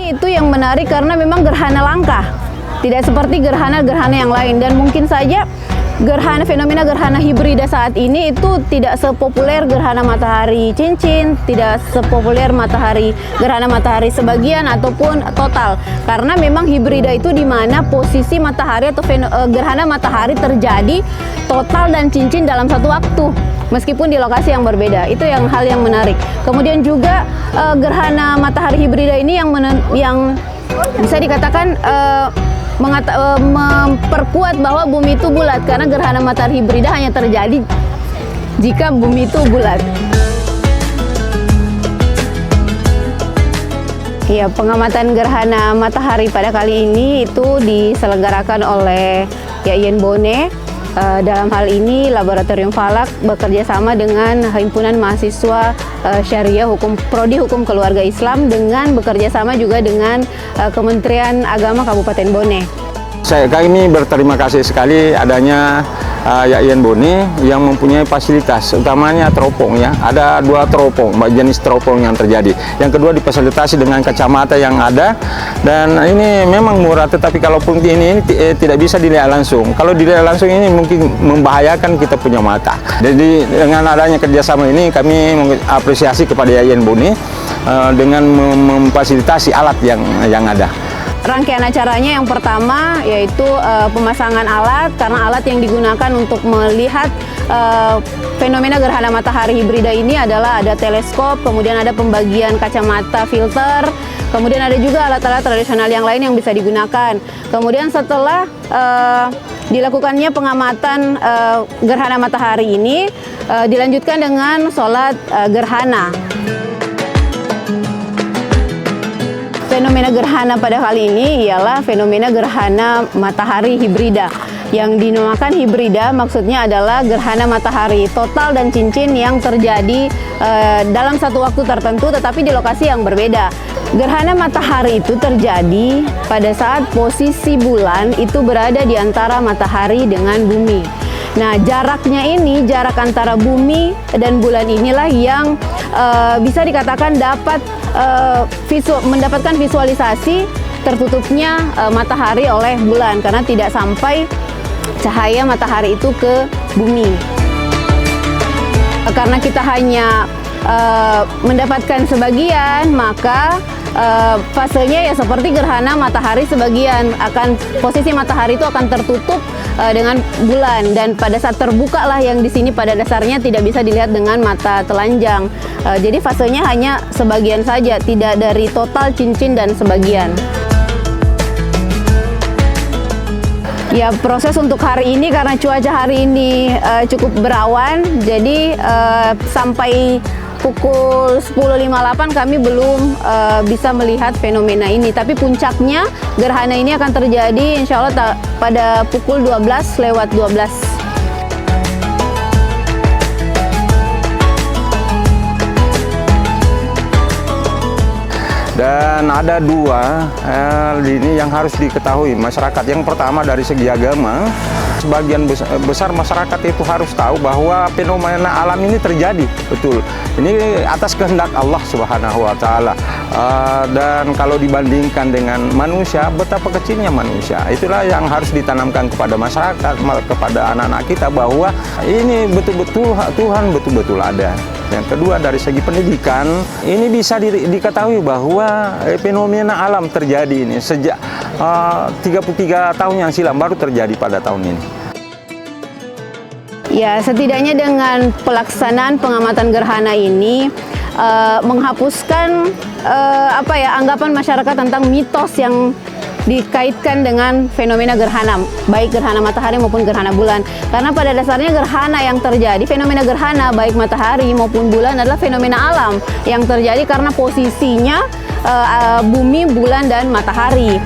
Itu yang menarik karena memang gerhana langka, tidak seperti gerhana-gerhana yang lain, dan mungkin saja fenomena gerhana hibrida saat ini itu tidak sepopuler gerhana matahari cincin, tidak sepopuler gerhana matahari sebagian ataupun total, karena memang hibrida itu di mana posisi matahari atau gerhana matahari terjadi total dan cincin dalam satu waktu, meskipun di lokasi yang berbeda. Itu hal yang menarik. Kemudian juga gerhana matahari hibrida ini yang bisa dikatakan memperkuat bahwa bumi itu bulat, karena gerhana matahari hibrida hanya terjadi jika bumi itu bulat. Ya, pengamatan gerhana matahari pada kali ini itu diselenggarakan oleh Yayan Bone. Dalam hal ini Laboratorium Falak bekerja sama dengan Himpunan Mahasiswa Syariah Prodi Hukum Keluarga Islam, dengan bekerja sama juga dengan Kementerian Agama Kabupaten Bone. Kami berterima kasih sekali adanya Yayan Bone yang mempunyai fasilitas, utamanya teropong ya. Ada 2 teropong, jenis teropong yang terjadi. Yang kedua difasilitasi dengan kacamata yang ada, dan ini memang murah, tetapi kalaupun ini tidak bisa dilihat langsung. Kalau dilihat langsung ini mungkin membahayakan kita punya mata. Jadi dengan adanya kerjasama ini kami mengapresiasi kepada Yayan Bone dengan memfasilitasi alat yang ada. Rangkaian acaranya yang pertama yaitu pemasangan alat, karena alat yang digunakan untuk melihat fenomena gerhana matahari hibrida ini adalah ada teleskop, kemudian ada pembagian kacamata filter, kemudian ada juga alat-alat tradisional yang lain yang bisa digunakan. Kemudian setelah dilakukannya pengamatan gerhana matahari ini, dilanjutkan dengan sholat gerhana. Fenomena gerhana pada kali ini ialah fenomena gerhana matahari hibrida. Yang dinamakan hibrida maksudnya adalah gerhana matahari total dan cincin yang terjadi dalam satu waktu tertentu tetapi di lokasi yang berbeda. Gerhana matahari itu terjadi pada saat posisi bulan itu berada di antara matahari dengan bumi. Nah, jaraknya ini, jarak antara bumi dan bulan inilah yang bisa dikatakan dapat mendapatkan visualisasi tertutupnya matahari oleh bulan, karena tidak sampai cahaya matahari itu ke bumi. Karena kita hanya mendapatkan sebagian, maka fasenya ya seperti gerhana matahari sebagian, posisi matahari itu akan tertutup dengan bulan, dan pada saat terbuka lah yang di sini pada dasarnya tidak bisa dilihat dengan mata telanjang. Jadi fasenya hanya sebagian saja, tidak dari total cincin dan sebagian. Ya, proses untuk hari ini karena cuaca hari ini cukup berawan, jadi sampai pukul 10.58 kami belum bisa melihat fenomena ini. Tapi puncaknya gerhana ini akan terjadi insya Allah pada pukul 12:12. Dan ada 2 lini yang harus diketahui masyarakat. Yang pertama dari segi agama, sebagian besar masyarakat itu harus tahu bahwa fenomena alam ini terjadi, betul. Ini atas kehendak Allah Subhanahu wa Ta'ala. Dan kalau dibandingkan dengan manusia, betapa kecilnya manusia. Itulah yang harus ditanamkan kepada masyarakat, kepada anak-anak kita, bahwa ini betul-betul Tuhan betul-betul ada. Yang kedua dari segi pendidikan, ini bisa diketahui bahwa fenomena alam terjadi ini sejak 33 tahun yang silam, baru terjadi pada tahun ini. Ya, setidaknya dengan pelaksanaan pengamatan gerhana ini menghapuskan anggapan masyarakat tentang mitos yang dikaitkan dengan fenomena gerhana, baik gerhana matahari maupun gerhana bulan. Karena pada dasarnya gerhana yang terjadi, fenomena gerhana baik matahari maupun bulan adalah fenomena alam yang terjadi karena posisinya bumi, bulan, dan matahari.